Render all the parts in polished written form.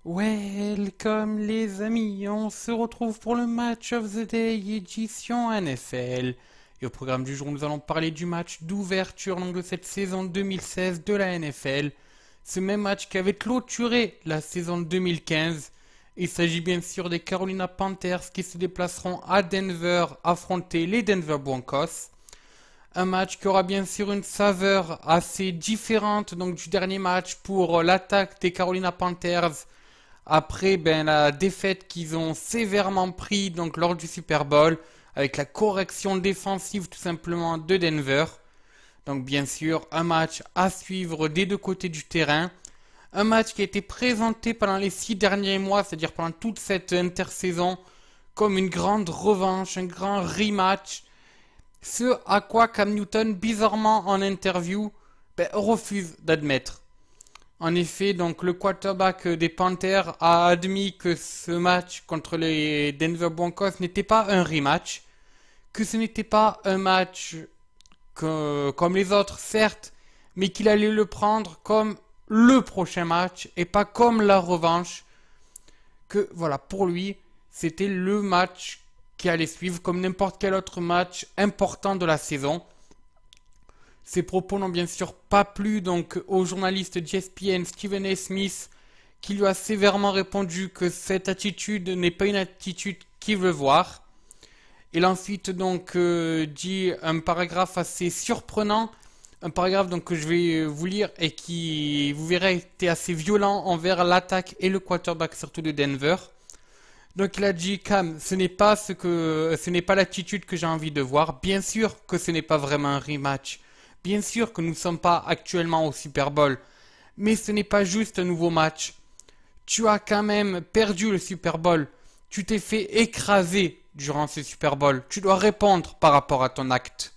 Welcome les amis, on se retrouve pour le Match of the Day édition NFL. Et au programme du jour, nous allons parler du match d'ouverture de cette saison 2016 de la NFL. Ce même match qui avait clôturé la saison 2015. Il s'agit bien sûr des Carolina Panthers qui se déplaceront à Denver affronter les Denver Broncos. Un match qui aura bien sûr une saveur assez différente donc, du dernier match pour l'attaque des Carolina Panthers. Après la défaite qu'ils ont sévèrement pris donc lors du Super Bowl avec la correction défensive tout simplement de Denver. Donc bien sûr un match à suivre des deux côtés du terrain. Un match qui a été présenté pendant les 6 derniers mois, c'est-à-dire pendant toute cette intersaison, comme une grande revanche, un grand rematch. Ce à quoi Cam Newton, bizarrement en interview, refuse d'admettre. En effet, donc le quarterback des Panthers a admis que ce match contre les Denver Broncos n'était pas un rematch, que ce n'était pas un match comme les autres, certes, mais qu'il allait le prendre comme le prochain match et pas comme la revanche. Que voilà, pour lui, c'était le match qui allait suivre comme n'importe quel autre match important de la saison. Ces propos n'ont bien sûr pas plu donc au journaliste d'ESPN Stephen A. Smith qui lui a sévèrement répondu que cette attitude n'est pas une attitude qu'il veut voir. Il a ensuite donc dit un paragraphe assez surprenant, un paragraphe donc que je vais vous lire et qui, vous verrez, était assez violent envers l'attaque et le quarterback surtout de Denver. Donc il a dit Cam, ce n'est pas l'attitude que j'ai envie de voir. Bien sûr que ce n'est pas vraiment un rematch. Bien sûr que nous ne sommes pas actuellement au Super Bowl, mais ce n'est pas juste un nouveau match. Tu as quand même perdu le Super Bowl. Tu t'es fait écraser durant ce Super Bowl. Tu dois répondre par rapport à ton acte,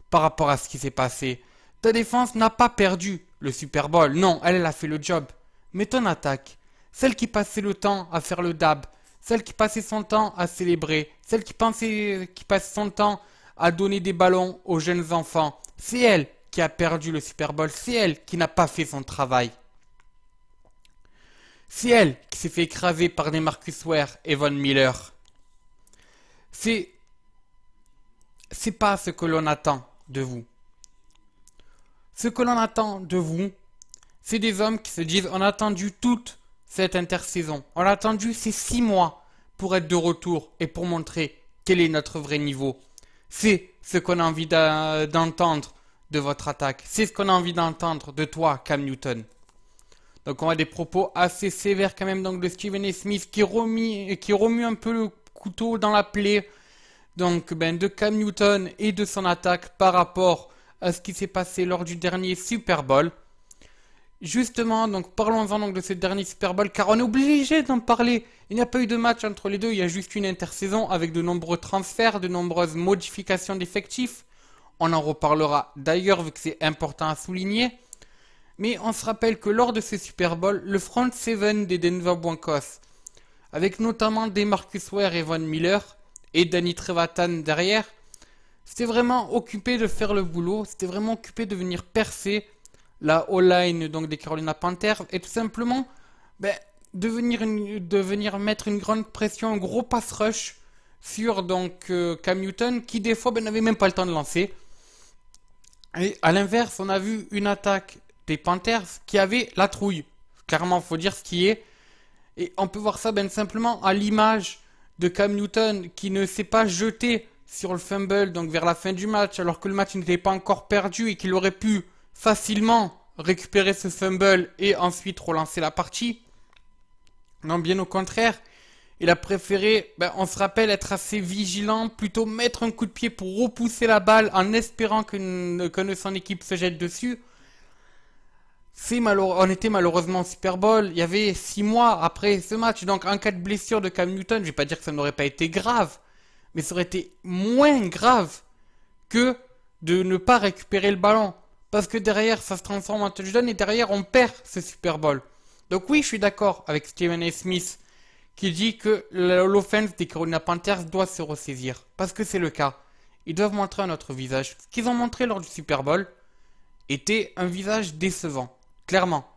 par rapport à ce qui s'est passé. Ta défense n'a pas perdu le Super Bowl. Non, elle a fait le job. Mais ton attaque, celle qui passait le temps à faire le dab, celle qui passait son temps à célébrer, celle qui passe son temps à donner des ballons aux jeunes enfants, c'est elle qui a perdu le Super Bowl, c'est elle qui n'a pas fait son travail. C'est elle qui s'est fait écraser par des Marcus Ware et Von Miller. C'est pas ce que l'on attend de vous. Ce que l'on attend de vous, c'est des hommes qui se disent on a attendu toute cette intersaison, on a attendu ces 6 mois pour être de retour et pour montrer quel est notre vrai niveau. C'est ce qu'on a envie d'entendre de votre attaque. C'est ce qu'on a envie d'entendre de toi, Cam Newton. Donc on a des propos assez sévères quand même donc de Stephen A. Smith qui remue un peu le couteau dans la plaie donc de Cam Newton et de son attaque par rapport à ce qui s'est passé lors du dernier Super Bowl. Justement, donc parlons-en donc de ce dernier Super Bowl, car on est obligé d'en parler. Il n'y a pas eu de match entre les deux, il y a juste une intersaison avec de nombreux transferts, de nombreuses modifications d'effectifs. On en reparlera d'ailleurs vu que c'est important à souligner. Mais on se rappelle que lors de ce Super Bowl, le front seven des Denver Broncos, avec notamment des Marcus Ware et Von Miller, et Danny Trevathan derrière, c'était vraiment occupé de faire le boulot, c'était vraiment occupé de venir percer la O-line donc des Carolina Panthers et tout simplement de venir mettre une grande pression, un gros pass rush sur donc Cam Newton qui des fois n'avait même pas le temps de lancer. Et à l'inverse, on a vu une attaque des Panthers qui avait la trouille. Clairement, faut dire ce qui est. Et on peut voir ça simplement à l'image de Cam Newton qui ne s'est pas jeté sur le fumble donc vers la fin du match alors que le match n'était pas encore perdu et qu'il aurait pu facilement récupérer ce fumble et ensuite relancer la partie. Non, bien au contraire, il a préféré, on se rappelle, être assez vigilant, plutôt mettre un coup de pied pour repousser la balle en espérant que son équipe se jette dessus. On était malheureusement au Super Bowl, il y avait 6 mois après ce match, donc en cas de blessure de Cam Newton, je vais pas dire que ça n'aurait pas été grave, mais ça aurait été moins grave que de ne pas récupérer le ballon. Parce que derrière, ça se transforme en touchdown et derrière, on perd ce Super Bowl. Donc oui, je suis d'accord avec Stephen A. Smith qui dit que l'offense des Carolina Panthers doit se ressaisir. Parce que c'est le cas. Ils doivent montrer un autre visage. Ce qu'ils ont montré lors du Super Bowl était un visage décevant. Clairement.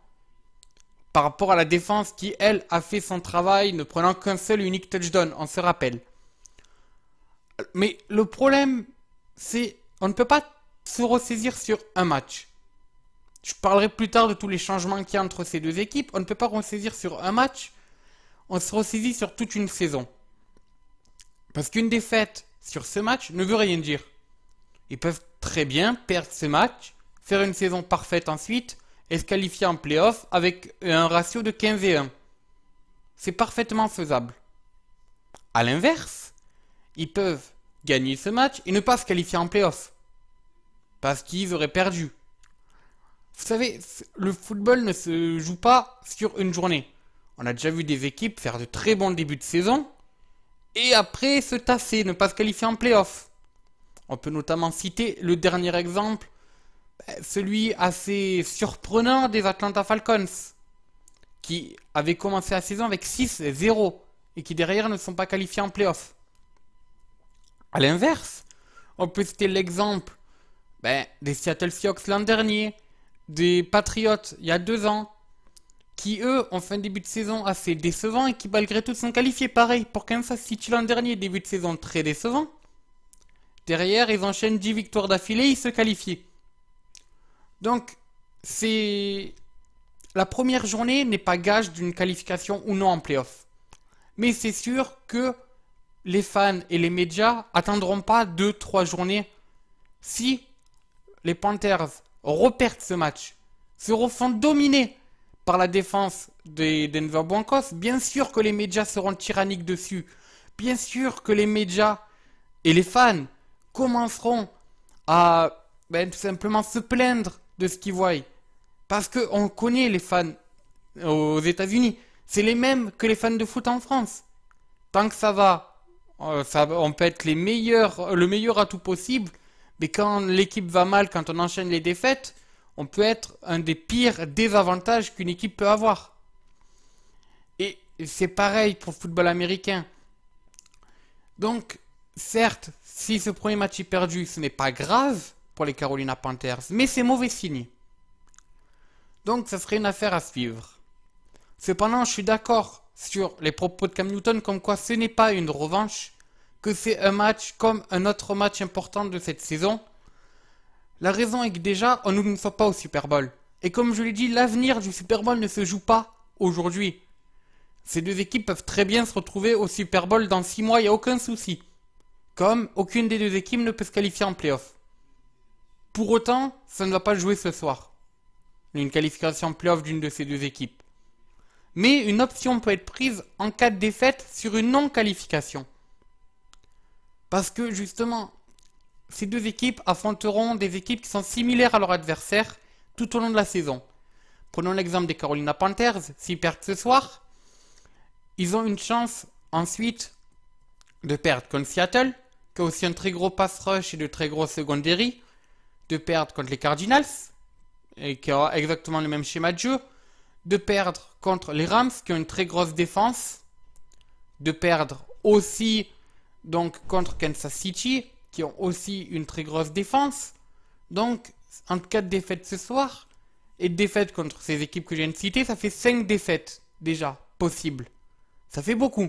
par rapport à la défense qui, elle, a fait son travail ne prenant qu'un seul et unique touchdown, on se rappelle. Mais le problème, c'est on ne peut pas se ressaisir sur un match. Je parlerai plus tard de tous les changements qu'il y a entre ces deux équipes. On ne peut pas ressaisir sur un match, on se ressaisit sur toute une saison. Parce qu'une défaite sur ce match ne veut rien dire. Ils peuvent très bien perdre ce match, faire une saison parfaite ensuite, et se qualifier en playoff avec un ratio de 15-1. C'est parfaitement faisable. A l'inverse, ils peuvent gagner ce match et ne pas se qualifier en playoff. Parce qu'ils auraient perdu. Vous savez, le football ne se joue pas sur une journée. On a déjà vu des équipes faire de très bons débuts de saison et après se tasser, ne pas se qualifier en playoff. On peut notamment citer le dernier exemple, celui assez surprenant des Atlanta Falcons, qui avaient commencé la saison avec 6-0 et qui derrière ne sont pas qualifiés en playoff. A l'inverse, on peut citer l'exemple des Seattle Seahawks l'an dernier, des Patriots il y a 2 ans, qui eux ont fait un début de saison assez décevant et qui malgré tout sont qualifiés pareil pour Kansas City l'an dernier, début de saison très décevant. Derrière, ils enchaînent 10 victoires d'affilée, ils se qualifient. Donc, la première journée n'est pas gage d'une qualification ou non en playoff. Mais c'est sûr que les fans et les médias attendront pas 2-3 journées. Si les Panthers reperdent ce match, se refont dominer par la défense des Denver Broncos, bien sûr que les médias seront tyranniques dessus. Bien sûr que les médias et les fans commenceront à tout simplement se plaindre de ce qu'ils voient. Parce qu'on connaît les fans aux États-Unis. C'est les mêmes que les fans de foot en France. Tant que ça va, on peut être le meilleur atout possible. Mais quand l'équipe va mal, quand on enchaîne les défaites, on peut être un des pires désavantages qu'une équipe peut avoir. Et c'est pareil pour le football américain. Donc, certes, si ce premier match est perdu, ce n'est pas grave pour les Carolina Panthers, mais c'est mauvais signe. Donc, ça serait une affaire à suivre. Cependant, je suis d'accord sur les propos de Cam Newton comme quoi ce n'est pas une revanche, que c'est un match comme un autre match important de cette saison. La raison est que déjà, on ne soit pas au Super Bowl. Et comme je l'ai dit, l'avenir du Super Bowl ne se joue pas aujourd'hui. Ces deux équipes peuvent très bien se retrouver au Super Bowl dans 6 mois, il n'y a aucun souci. Comme aucune des deux équipes ne peut se qualifier en playoff. Pour autant, ça ne va pas jouer ce soir. Une qualification en playoff d'une de ces deux équipes. Mais une option peut être prise en cas de défaite sur une non-qualification. Parce que justement, ces deux équipes affronteront des équipes qui sont similaires à leur adversaire tout au long de la saison. Prenons l'exemple des Carolina Panthers, s'ils perdent ce soir, ils ont une chance ensuite de perdre contre Seattle, qui a aussi un très gros pass rush et de très gros secondary, de perdre contre les Cardinals, et qui a exactement le même schéma de jeu, de perdre contre les Rams, qui ont une très grosse défense, de perdre aussi donc contre Kansas City, qui ont aussi une très grosse défense. Donc, en cas de défaite ce soir, et de défaite contre ces équipes que je viens de citer, ça fait 5 défaites déjà possibles. Ça fait beaucoup.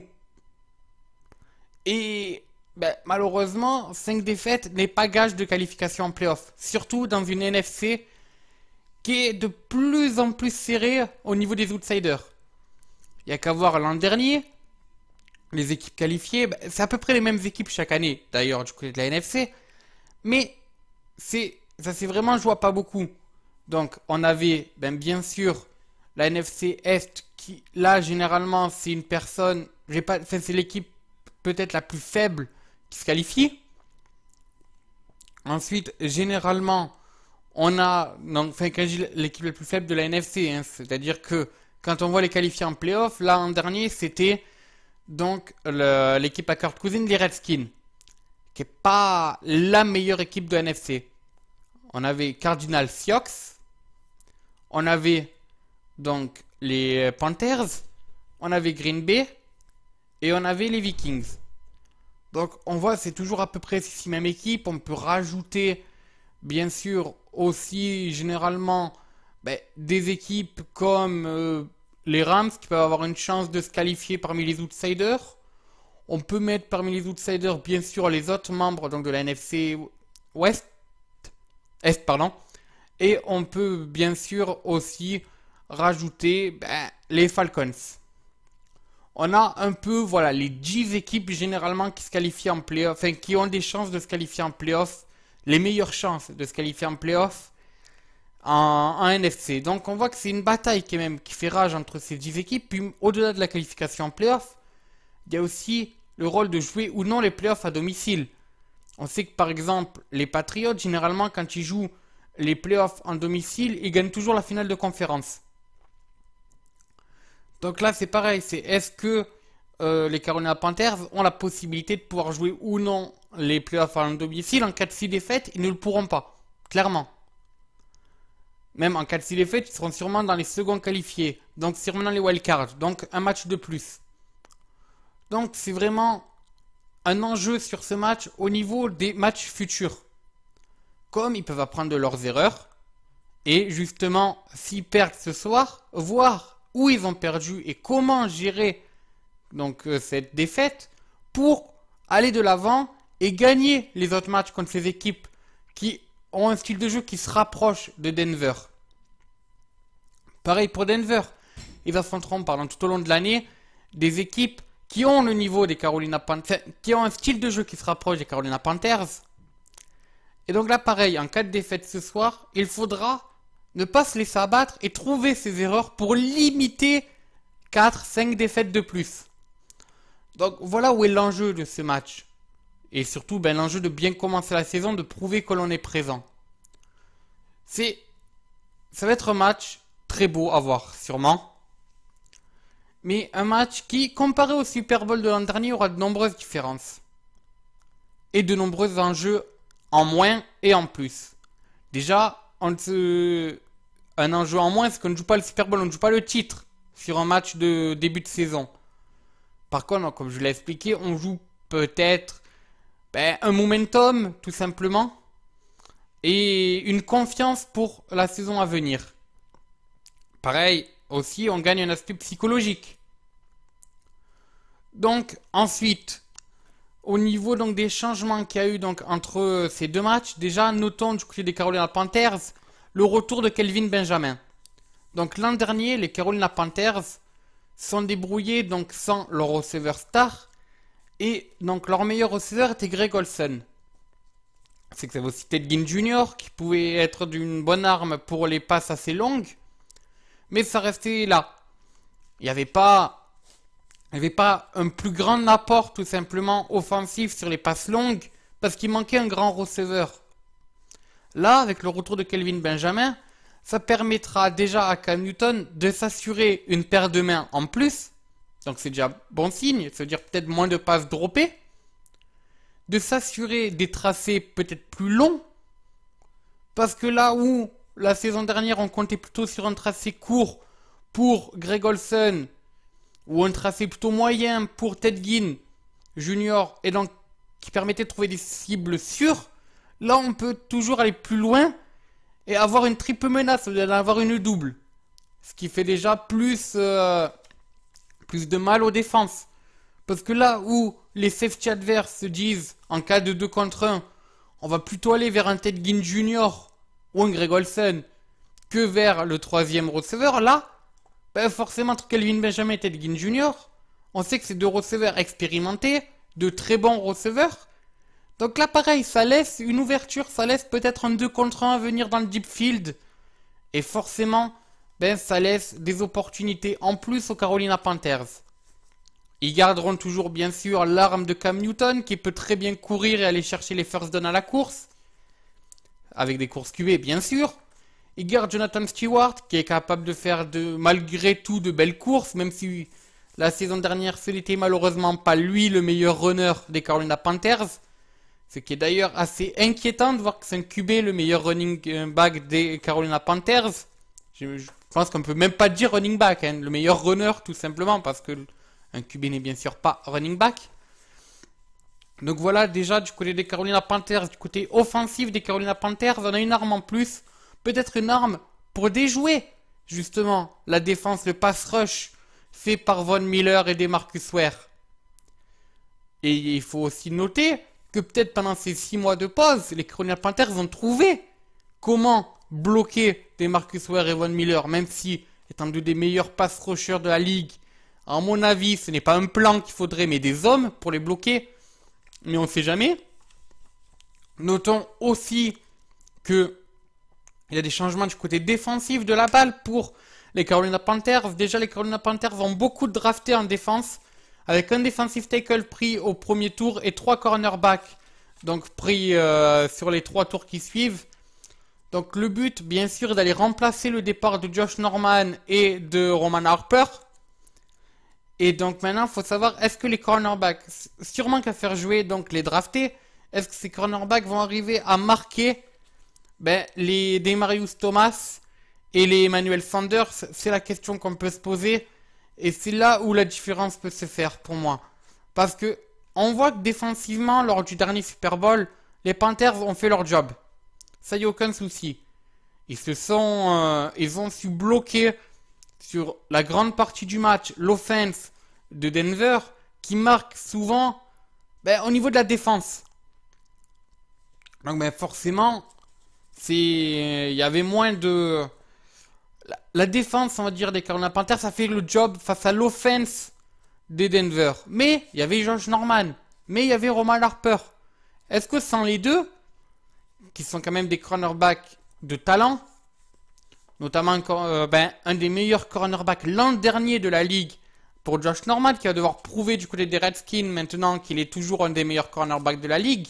Et malheureusement, 5 défaites n'est pas gage de qualification en playoff. Surtout dans une NFC qui est de plus en plus serrée au niveau des outsiders. Il n'y a qu'à voir l'an dernier, les équipes qualifiées, c'est à peu près les mêmes équipes chaque année, d'ailleurs, du côté de la NFC. Mais ça s'est vraiment joué à pas beaucoup. Donc, on avait, bien sûr, la NFC Est, qui, là, généralement, c'est une personne, c'est l'équipe peut-être la plus faible qui se qualifie. Ensuite, généralement, on a, quand je dis l'équipe la plus faible de la NFC, c'est-à-dire que quand on voit les qualifiés en playoff, là, en dernier, c'était donc l'équipe à Kurt Cousins, les Redskins, qui n'est pas la meilleure équipe de la NFC. On avait Cardinals Seahawks, on avait donc les Panthers, on avait Green Bay et on avait les Vikings. Donc on voit c'est toujours à peu près ces 6 mêmes équipes. On peut rajouter bien sûr aussi généralement des équipes comme les Rams qui peuvent avoir une chance de se qualifier parmi les outsiders. On peut mettre parmi les outsiders, bien sûr, les autres membres donc, de la NFC Est, pardon. Et on peut bien sûr aussi rajouter les Falcons. On a un peu, voilà, les 10 équipes généralement qui se qualifient en playoff, enfin qui ont des chances de se qualifier en playoff, les meilleures chances de se qualifier en playoff en NFC. Donc on voit que c'est une bataille qui fait rage entre ces 10 équipes. Puis au-delà de la qualification en playoff, il y a aussi le rôle de jouer ou non les playoffs à domicile. On sait que par exemple, les Patriots, généralement quand ils jouent les playoffs en domicile, ils gagnent toujours la finale de conférence. Donc là c'est pareil, c'est est-ce que les Carolina Panthers ont la possibilité de pouvoir jouer ou non les playoffs en domicile. En cas de 6 défaites, ils ne le pourront pas, clairement. Même en cas de 6 défaites, ils seront sûrement dans les seconds qualifiés, donc sûrement dans les wildcards, donc un match de plus. Donc c'est vraiment un enjeu sur ce match au niveau des matchs futurs. Comme ils peuvent apprendre de leurs erreurs, et justement, s'ils perdent ce soir, voir où ils ont perdu et comment gérer donc cette défaite pour aller de l'avant et gagner les autres matchs contre ces équipes qui ont un style de jeu qui se rapproche de Denver. Pareil pour Denver, ils affronteront tout au long de l'année des équipes qui ont le niveau des Carolina Panthers, qui ont un style de jeu qui se rapproche des Carolina Panthers. Et donc là pareil, en cas de défaite ce soir, il faudra ne pas se laisser abattre et trouver ses erreurs pour limiter 4-5 défaites de plus. Donc voilà où est l'enjeu de ce match. Et surtout l'enjeu de bien commencer la saison, de prouver que l'on est présent. Ça va être un match très beau à voir, sûrement. Mais un match qui, comparé au Super Bowl de l'an dernier, aura de nombreuses différences. Et de nombreux enjeux en moins et en plus. Déjà, un enjeu en moins, c'est qu'on ne joue pas le Super Bowl, on ne joue pas le titre sur un match de début de saison. Par contre, comme je l'ai expliqué, on joue peut-être un momentum, tout simplement, et une confiance pour la saison à venir. Pareil, aussi, on gagne un aspect psychologique. Donc, ensuite, au niveau donc, des changements qu'il y a eu donc, entre ces deux matchs, déjà, notons du côté des Carolina Panthers, le retour de Kelvin Benjamin. Donc, l'an dernier, les Carolina Panthers sont débrouillés donc sans leur receveur star. Et donc leur meilleur receveur était Greg Olsen. C'est que ça vaut citer Ted Ginn Jr. qui pouvait être d'une bonne arme pour les passes assez longues. Mais ça restait là. Il n'y avait pas un plus grand apport tout simplement offensif sur les passes longues parce qu'il manquait un grand receveur. Là, avec le retour de Kelvin Benjamin, ça permettra déjà à Cam Newton de s'assurer une paire de mains en plus. Donc c'est déjà bon signe, ça veut dire peut-être moins de passes droppées. De s'assurer des tracés peut-être plus longs. Parce que là où la saison dernière on comptait plutôt sur un tracé court pour Greg Olsen, ou un tracé plutôt moyen pour Ted Ginn Jr. et donc qui permettait de trouver des cibles sûres, là on peut toujours aller plus loin et avoir une triple menace, ou avoir une double. Ce qui fait déjà plus de mal aux défenses. Parce que là où les safety adverses se disent, en cas de 2 contre 1, on va plutôt aller vers un Ted Ginn Jr. ou un Greg Olsen que vers le troisième receveur, là, forcément entre Kelvin Benjamin et Ted Ginn Jr., on sait que c'est 2 receveurs expérimentés, de très bons receveurs. Donc là, pareil, ça laisse une ouverture, ça laisse peut-être un 2 contre 1 à venir dans le deep field. Et forcément, ça laisse des opportunités en plus aux Carolina Panthers. Ils garderont toujours, bien sûr, l'arme de Cam Newton, qui peut très bien courir et aller chercher les first downs à la course. Avec des courses QB, bien sûr. Ils gardent Jonathan Stewart, qui est capable de faire, malgré tout, de belles courses, même si la saison dernière, ce n'était malheureusement pas lui le meilleur runner des Carolina Panthers. Ce qui est d'ailleurs assez inquiétant de voir que c'est un QB le meilleur running back des Carolina Panthers. Je pense qu'on ne peut même pas dire running back, le meilleur runner tout simplement, parce que un QB n'est bien sûr pas running back. Donc voilà, déjà du côté des Carolina Panthers, du côté offensif des Carolina Panthers, on a une arme en plus. Peut-être une arme pour déjouer justement la défense, le pass rush fait par Von Miller et DeMarcus Ware. Et il faut aussi noter que peut-être pendant ces 6 mois de pause, les Carolina Panthers ont trouvé comment bloquer DeMarcus Ware et Von Miller, même si, étant deux des meilleurs pass rushers de la ligue, à mon avis, ce n'est pas un plan qu'il faudrait, mais des hommes pour les bloquer. Mais on ne sait jamais. Notons aussi que il y a des changements du côté défensif de la balle pour les Carolina Panthers. Déjà, les Carolina Panthers ont beaucoup drafté en défense, avec un defensive tackle pris au premier tour et 3 cornerbacks donc pris sur les 3 tours qui suivent. Donc le but, bien sûr, est d'aller remplacer le départ de Josh Norman et de Roman Harper. Et donc maintenant, il faut savoir, est-ce que les cornerbacks, sûrement qu'à faire jouer donc les draftés, est-ce que ces cornerbacks vont arriver à marquer les Demaryius Thomas et les Emmanuel Sanders? C'est la question qu'on peut se poser. Et c'est là où la différence peut se faire pour moi. Parce que on voit que défensivement, lors du dernier Super Bowl, les Panthers ont fait leur job. Ça y a aucun souci. Ils ont su bloquer sur la grande partie du match l'offense de Denver qui marque souvent au niveau de la défense. Donc forcément, il y avait moins de... La défense, on va dire, des Carolina Panthers, ça fait le job face à l'offense des Denver. Mais il y avait Josh Norman, mais il y avait Roman Harper. Est-ce que sans les deux, qui sont quand même des cornerbacks de talent, notamment un des meilleurs cornerbacks l'an dernier de la ligue pour Josh Norman, qui va devoir prouver du côté des Redskins maintenant qu'il est toujours un des meilleurs cornerbacks de la ligue.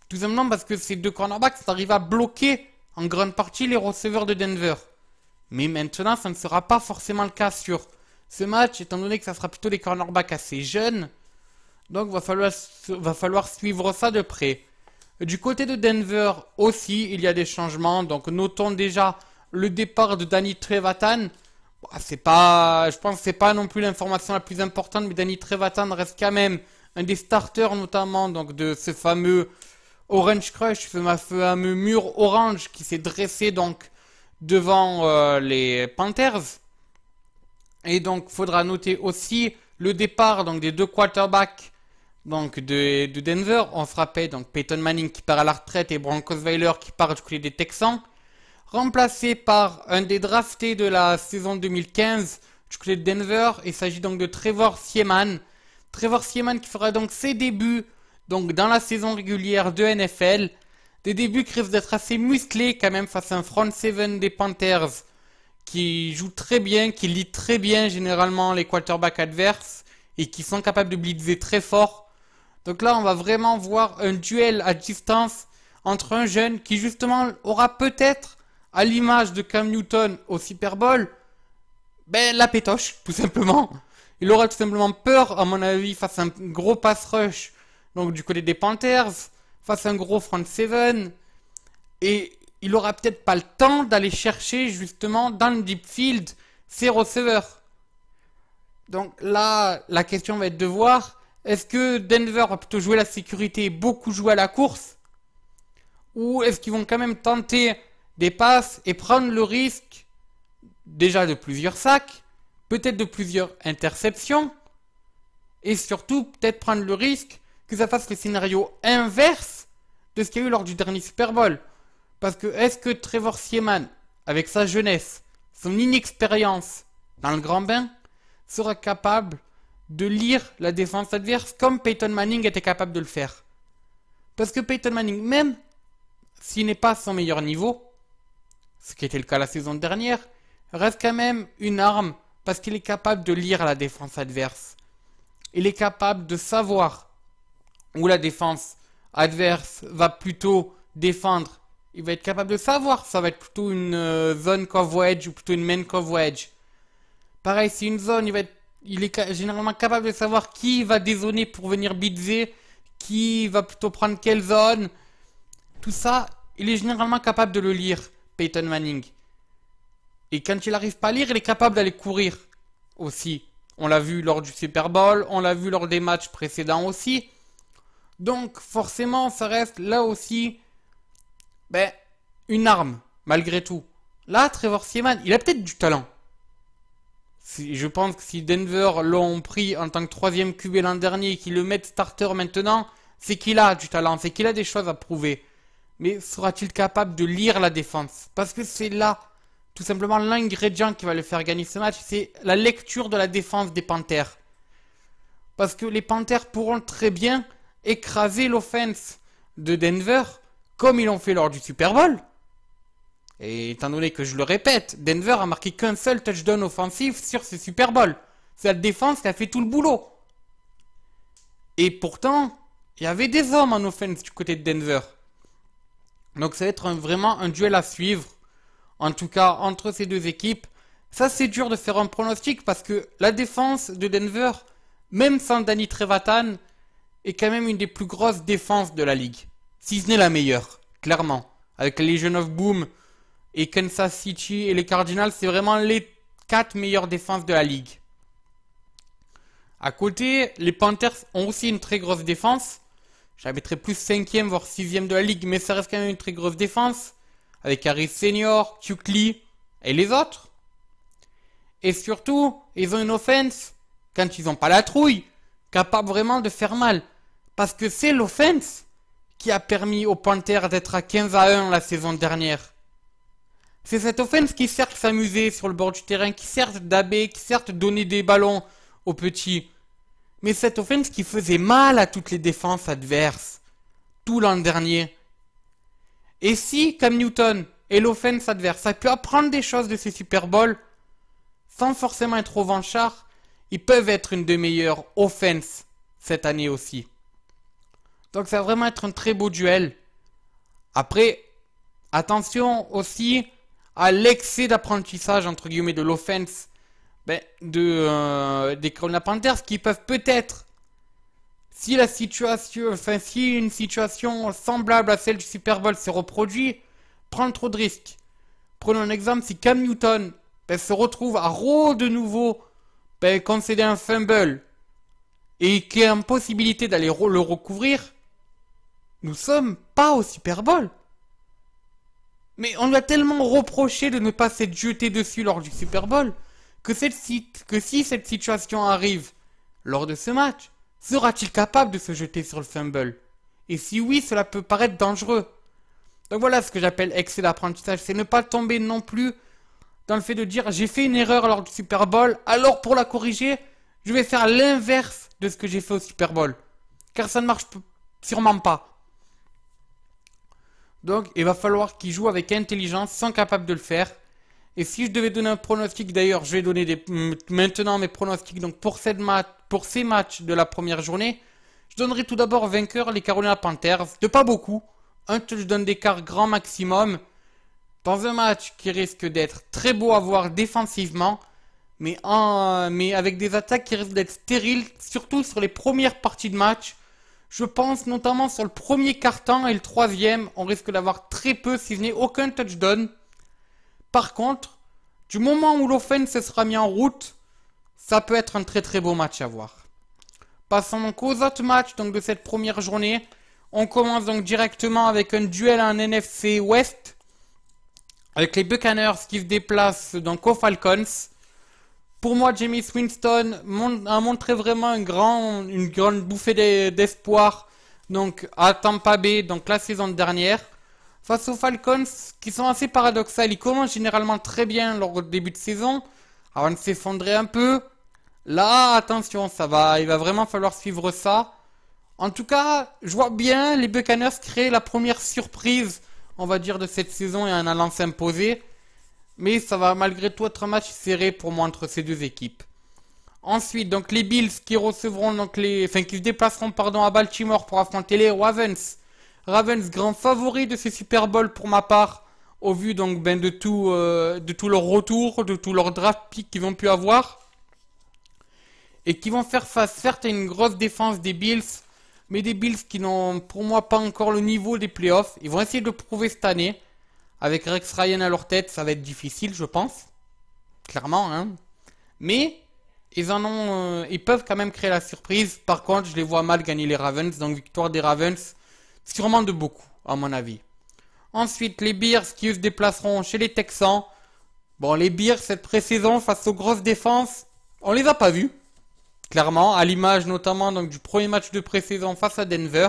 Tout simplement parce que ces deux cornerbacks arrivent à bloquer en grande partie les receveurs de Denver. Mais maintenant, ça ne sera pas forcément le cas sur ce match, étant donné que ça sera plutôt des cornerbacks assez jeunes. Donc, va falloir suivre ça de près. Du côté de Denver aussi, il y a des changements. Donc, notons déjà le départ de Danny Trevathan. Je pense que c'est pas non plus l'information la plus importante, mais Danny Trevathan reste quand même un des starters, notamment donc de ce fameux Orange Crush, ce fameux mur orange qui s'est dressé donc devant les Panthers. Et donc, faudra noter aussi le départ donc des deux quarterbacks donc de Denver. On se rappelle donc Peyton Manning qui part à la retraite et Broncos Weiler qui part du côté des Texans, remplacé par un des draftés de la saison 2015 du côté de Denver. Il s'agit donc de Trevor Siemian. Trevor Siemian qui fera donc ses débuts donc dans la saison régulière de NFL. Des débuts qui risquent d'être assez musclés quand même face à un front seven des Panthers qui joue très bien, qui lit très bien généralement les quarterbacks adverses et qui sont capables de blitzer très fort. Donc là, on va vraiment voir un duel à distance entre un jeune qui justement aura peut-être, à l'image de Cam Newton au Super Bowl, la pétoche, tout simplement. Il aura tout simplement peur, à mon avis, face à un gros pass rush, donc du côté des Panthers, face à un gros front seven, et il aura peut-être pas le temps d'aller chercher justement dans le deep field ses receveurs. Donc là, la question va être de voir, est-ce que Denver va plutôt jouer la sécurité et beaucoup jouer à la course, ou est-ce qu'ils vont quand même tenter des passes et prendre le risque déjà de plusieurs sacs, peut-être de plusieurs interceptions, et surtout peut-être prendre le risque que ça fasse le scénario inverse de ce qu'il y a eu lors du dernier Super Bowl. Parce que est-ce que Trevor Siemian, avec sa jeunesse, son inexpérience dans le grand bain, sera capable de lire la défense adverse comme Peyton Manning était capable de le faire? Parce que Peyton Manning, même s'il n'est pas à son meilleur niveau, ce qui était le cas la saison dernière, reste quand même une arme parce qu'il est capable de lire la défense adverse. Il est capable de savoir où la défense adverse va plutôt défendre. Il va être capable de savoir ça va être plutôt une zone coverage ou plutôt une main coverage. Pareil, si une zone, il est généralement capable de savoir qui va dézoner pour venir blitzer, qui va plutôt prendre quelle zone. Tout ça, il est généralement capable de le lire, Peyton Manning. Et quand il n'arrive pas à lire, il est capable d'aller courir aussi. On l'a vu lors du Super Bowl, on l'a vu lors des matchs précédents aussi. Donc forcément, ça reste là aussi une arme, malgré tout. là, Trevor Siemian, il a peut-être du talent. Je pense que si Denver l'ont pris en tant que troisième QB l'an dernier et qu'ils le mettent starter maintenant, c'est qu'il a du talent, c'est qu'il a des choses à prouver. Mais sera-t-il capable de lire la défense? Parce que c'est là, tout simplement, l'ingrédient qui va le faire gagner ce match, c'est la lecture de la défense des Panthers. Parce que les Panthers pourront très bien écraser l'offense de Denver, comme ils l'ont fait lors du Super Bowl. Et étant donné que je le répète, Denver a marqué qu'un seul touchdown offensif sur ce Super Bowl. C'est la défense qui a fait tout le boulot. Et pourtant, il y avait des hommes en offense du côté de Denver. Donc ça va être vraiment un duel à suivre. En tout cas, entre ces deux équipes. Ça, c'est dur de faire un pronostic parce que la défense de Denver, même sans Danny Trevathan, est quand même une des plus grosses défenses de la ligue. Si ce n'est la meilleure, clairement. Avec les Legion of Boom et Kansas City et les Cardinals, c'est vraiment les 4 meilleures défenses de la ligue. À côté, les Panthers ont aussi une très grosse défense. J'habiterais plus 5e voire 6e de la ligue, mais ça reste quand même une très grosse défense. Avec Harris Senior, Kuechly et les autres. Et surtout, ils ont une offense, quand ils n'ont pas la trouille, capable vraiment de faire mal. Parce que c'est l'offense qui a permis aux Panthers d'être à 15-1 la saison dernière. C'est cette offense qui certes s'amusait sur le bord du terrain, qui certes dabait, qui certes donnait des ballons aux petits. Mais cette offense qui faisait mal à toutes les défenses adverses. Tout l'an dernier. Et si Cam Newton et l'offense adverse a pu apprendre des choses de ce Super Bowl, sans forcément être revanchards, ils peuvent être une des meilleures offenses cette année aussi. Donc ça va vraiment être un très beau duel. Après, attention aussi à l'excès d'apprentissage entre guillemets de l'offense des Carolina Panthers qui peuvent peut-être, si une situation semblable à celle du Super Bowl se reproduit, prendre trop de risques. Prenons un exemple, si Cam Newton se retrouve à de nouveau concéder un fumble et qu'il y a une possibilité d'aller le recouvrir, nous sommes pas au Super Bowl. Mais on lui a tellement reproché de ne pas s'être jeté dessus lors du Super Bowl que si cette situation arrive lors de ce match, sera-t-il capable de se jeter sur le fumble? Et si oui, cela peut paraître dangereux. Donc voilà ce que j'appelle excès d'apprentissage, c'est ne pas tomber non plus dans le fait de dire j'ai fait une erreur lors du Super Bowl, alors pour la corriger, je vais faire l'inverse de ce que j'ai fait au Super Bowl. Car ça ne marche sûrement pas. Donc, il va falloir qu'ils jouent avec intelligence, sont capables de le faire. Et si je devais donner un pronostic, d'ailleurs, je vais donner maintenant mes pronostics donc pour ces matchs de la première journée. Je donnerai tout d'abord vainqueur les Carolina Panthers, de pas beaucoup. Un touchdown d'écart grand maximum. Dans un match qui risque d'être très beau à voir défensivement, mais avec des attaques qui risquent d'être stériles, surtout sur les premières parties de match. Je pense notamment sur le premier quart-temps et le troisième, on risque d'avoir très peu, si ce n'est aucun touchdown. Par contre, du moment où l'offense se sera mis en route, ça peut être un très très beau match à voir. Passons donc aux autres matchs donc, de cette première journée. On commence donc directement avec un duel en NFC West, avec les Buccaneers qui se déplacent donc aux Falcons. Pour moi, Jameis Winston a montré vraiment une grande bouffée d'espoir donc à Tampa Bay donc la saison dernière. Face aux Falcons qui sont assez paradoxales, ils commencent généralement très bien lors du début de saison avant de s'effondrer un peu. Là, attention, il va vraiment falloir suivre ça. En tout cas, je vois bien les Buccaneers créer la première surprise, on va dire, de cette saison et en allant s'imposer. Mais ça va malgré tout être un match serré pour moi entre ces deux équipes. Ensuite, donc les Bills qui recevront donc qui se déplaceront à Baltimore pour affronter les Ravens. Ravens grand favori de ce Super Bowl pour ma part, au vu donc de tout leur retour, de tout leur draft pick qu'ils ont pu avoir. Et qui vont faire face certes à une grosse défense des Bills, mais des Bills qui n'ont pour moi pas encore le niveau des playoffs. Ils vont essayer de le prouver cette année. Avec Rex Ryan à leur tête, ça va être difficile, je pense. Clairement, hein. Mais ils peuvent quand même créer la surprise. Par contre, je les vois mal gagner les Ravens. Donc victoire des Ravens, sûrement de beaucoup, à mon avis. Ensuite, les Bears qui se déplaceront chez les Texans. Bon, les Bears, cette pré-saison, face aux grosses défenses, on les a pas vus. Clairement, à l'image notamment donc, du premier match de pré-saison face à Denver.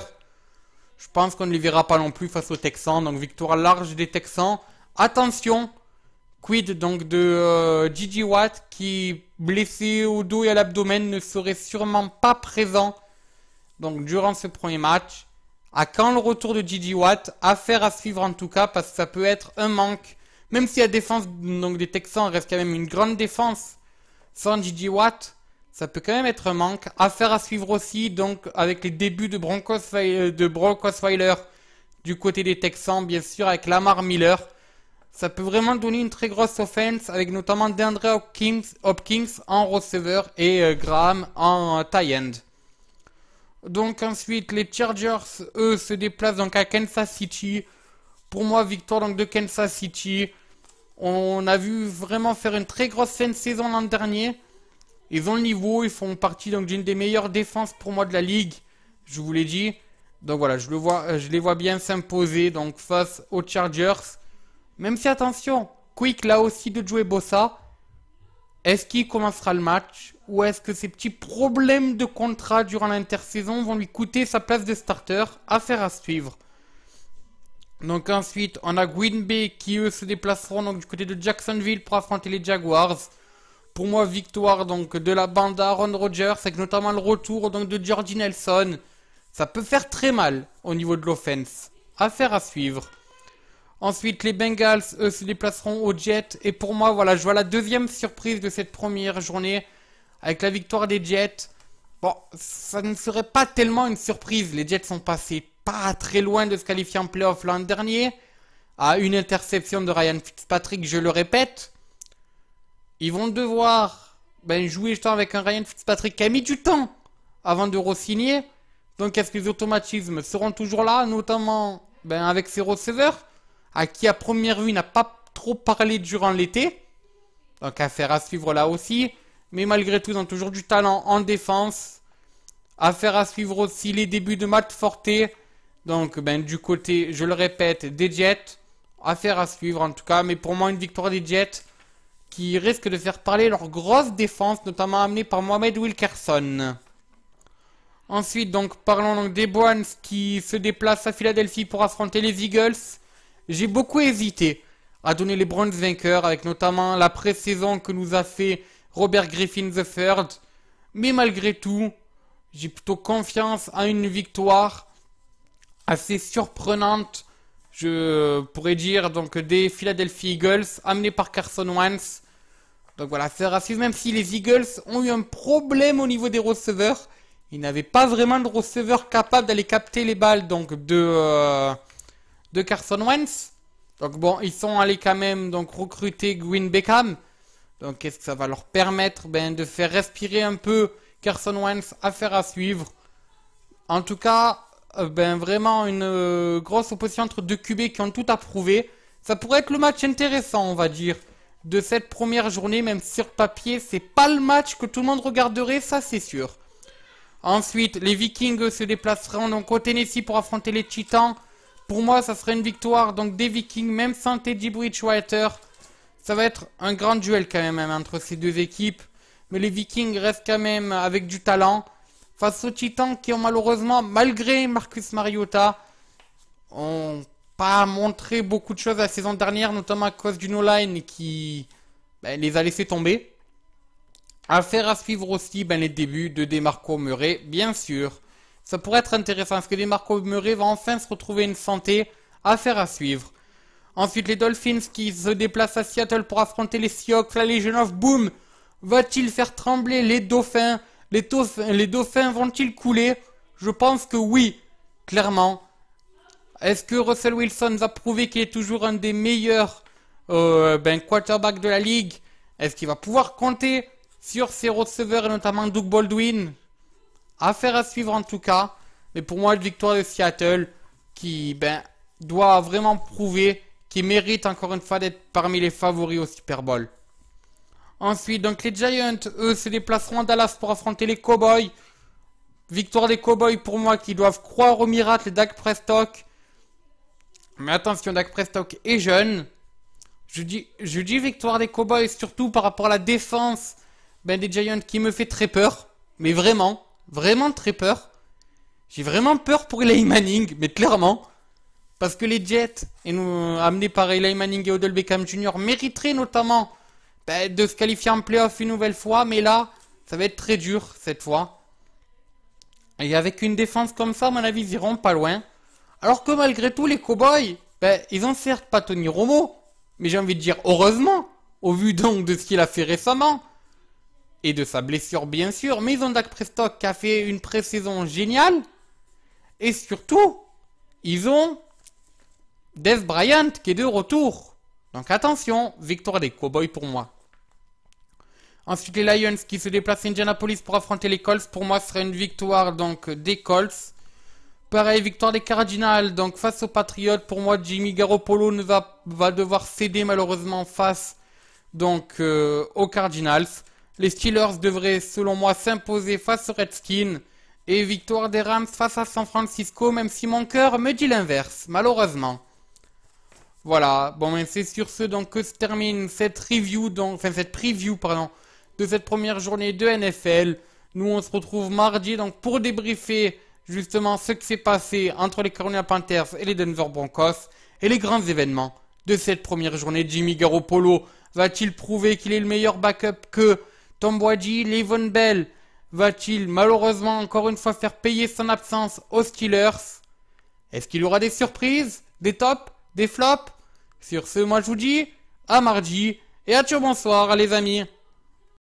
Je pense qu'on ne les verra pas non plus face aux Texans. Donc victoire large des Texans. Attention, quid donc de J.J. Watt qui, blessé au dos et à l'abdomen, ne serait sûrement pas présent donc durant ce premier match. À quand le retour de J.J. Watt? Affaire à suivre en tout cas parce que ça peut être un manque. Même si la défense donc, des Texans reste quand même une grande défense sans J.J. Watt, ça peut quand même être un manque. Affaire à suivre aussi donc avec les débuts de Brock Osweiler du côté des Texans, bien sûr, avec Lamar Miller. Ça peut vraiment donner une très grosse offense avec notamment DeAndre Hopkins en receveur et Graham en tight end. Donc ensuite, les Chargers, eux, se déplacent donc à Kansas City. Pour moi, victoire donc de Kansas City. On a vu vraiment faire une très grosse fin de saison l'an dernier. Ils ont le niveau, ils font partie donc d'une des meilleures défenses pour moi de la ligue. Je vous l'ai dit. Donc voilà, je les vois bien s'imposer donc face aux Chargers. Même si attention, quick là aussi de Joey Bosa. Est-ce qu'il commencera le match ou est-ce que ces petits problèmes de contrat durant l'intersaison vont lui coûter sa place de starter? Affaire à suivre. Donc ensuite, on a Green Bay qui eux se déplaceront donc du côté de Jacksonville pour affronter les Jaguars. Pour moi, victoire donc de la bande Aaron Rodgers avec notamment le retour donc de Jordy Nelson. Ça peut faire très mal au niveau de l'offense. Affaire à suivre. Ensuite, les Bengals, eux, se déplaceront aux Jets. Et pour moi, voilà, je vois la deuxième surprise de cette première journée avec la victoire des Jets. Bon, ça ne serait pas tellement une surprise. Les Jets sont passés pas très loin de se qualifier en playoff l'an dernier. À une interception de Ryan Fitzpatrick, je le répète. Ils vont devoir jouer justement avec un Ryan Fitzpatrick qui a mis du temps avant de re-signer. Donc est-ce que les automatismes seront toujours là, notamment avec ses receveurs, à qui à première vue n'a pas trop parlé durant l'été. Donc affaire à suivre là aussi. Mais malgré tout, ils ont toujours du talent en défense. Affaire à suivre aussi les débuts de Matt Forte. Donc du côté, je le répète, des Jets. Affaire à suivre en tout cas. Mais pour moi, une victoire des Jets qui risque de faire parler leur grosse défense, notamment amenée par Mohamed Wilkerson. Ensuite, donc, parlons donc des Browns qui se déplacent à Philadelphie pour affronter les Eagles. J'ai beaucoup hésité à donner les Browns vainqueurs, avec notamment la pré-saison que nous a fait Robert Griffin III. Mais malgré tout, j'ai plutôt confiance à une victoire assez surprenante, je pourrais dire, donc des Philadelphia Eagles, amenés par Carson Wentz. Donc voilà, faire à suivre, même si les Eagles ont eu un problème au niveau des receveurs. Ils n'avaient pas vraiment de receveur capable d'aller capter les balles donc de Carson Wentz. Donc bon, ils sont allés quand même donc recruter Green Beckham. Donc est-ce que ça va leur permettre de faire respirer un peu Carson Wentz? Affaire à suivre. En tout cas, vraiment une grosse opposition entre deux QB qui ont tout approuvé. Ça pourrait être le match intéressant, on va dire, de cette première journée, même si sur papier, c'est pas le match que tout le monde regarderait, ça c'est sûr. Ensuite, les Vikings se déplaceront donc au Tennessee pour affronter les Titans. Pour moi, ça serait une victoire donc des Vikings, même sans Teddy Bridgewater. Ça va être un grand duel quand même entre ces deux équipes. Mais les Vikings restent quand même avec du talent. Face aux Titans qui ont malheureusement, malgré Marcus Mariota, ont pas montré beaucoup de choses la saison dernière, notamment à cause d'une O-line qui les a laissés tomber. Affaire à suivre aussi les débuts de DeMarco Murray, bien sûr. Ça pourrait être intéressant, parce que DeMarco Murray va enfin se retrouver une santé. Affaire à suivre. Ensuite, les Dolphins qui se déplacent à Seattle pour affronter les Seahawks. La Legion of Boom va-t-il faire trembler les Dauphins? Les Dauphins vont-ils couler? Je pense que oui, clairement. Est-ce que Russell Wilson va prouver qu'il est toujours un des meilleurs quarterbacks de la ligue? Est-ce qu'il va pouvoir compter sur ses receveurs et notamment Doug Baldwin? Affaire à suivre en tout cas. Mais pour moi, une victoire de Seattle qui doit vraiment prouver qu'il mérite encore une fois d'être parmi les favoris au Super Bowl. Ensuite, donc les Giants, eux, se déplaceront à Dallas pour affronter les Cowboys. Victoire des Cowboys pour moi qui doivent croire au miracle de Dak Prescott. Mais attention, Dak Prescott est jeune. Je dis victoire des Cowboys, surtout par rapport à la défense des Giants qui me fait très peur. Mais vraiment, vraiment très peur. J'ai vraiment peur pour Eli Manning, mais clairement. Parce que les Jets, amenés par Eli Manning et Odell Beckham Jr., mériteraient notamment de se qualifier en playoff une nouvelle fois. Mais là, ça va être très dur cette fois. Et avec une défense comme ça, à mon avis, ils iront pas loin. Alors que malgré tout, les Cowboys, ils ont certes pas Tony Romo. Mais j'ai envie de dire heureusement, au vu donc de ce qu'il a fait récemment. Et de sa blessure bien sûr. Mais ils ont Dak Prescott qui a fait une pré-saison géniale. Et surtout, ils ont Dez Bryant qui est de retour. Donc attention, victoire des Cowboys pour moi. Ensuite les Lions qui se déplacent à Indianapolis pour affronter les Colts. Pour moi ce sera une victoire donc des Colts. Pareil, victoire des Cardinals donc face aux Patriots. Pour moi Jimmy Garoppolo va devoir céder malheureusement face donc aux Cardinals. Les Steelers devraient selon moi s'imposer face aux Redskins. Et victoire des Rams face à San Francisco, même si mon cœur me dit l'inverse, malheureusement. Voilà, bon, c'est sur ce donc que se termine cette review, cette preview, de cette première journée de NFL. Nous, on se retrouve mardi, donc, pour débriefer, justement, ce qui s'est passé entre les Carolina Panthers et les Denver Broncos, et les grands événements de cette première journée. Jimmy Garoppolo va-t-il prouver qu'il est le meilleur backup que Tom Brady, Le'Veon Bell? Va-t-il malheureusement encore une fois faire payer son absence aux Steelers? Est-ce qu'il y aura des surprises? Des tops? Des flops? Sur ce, moi je vous dis à mardi et à ciao bonsoir les amis.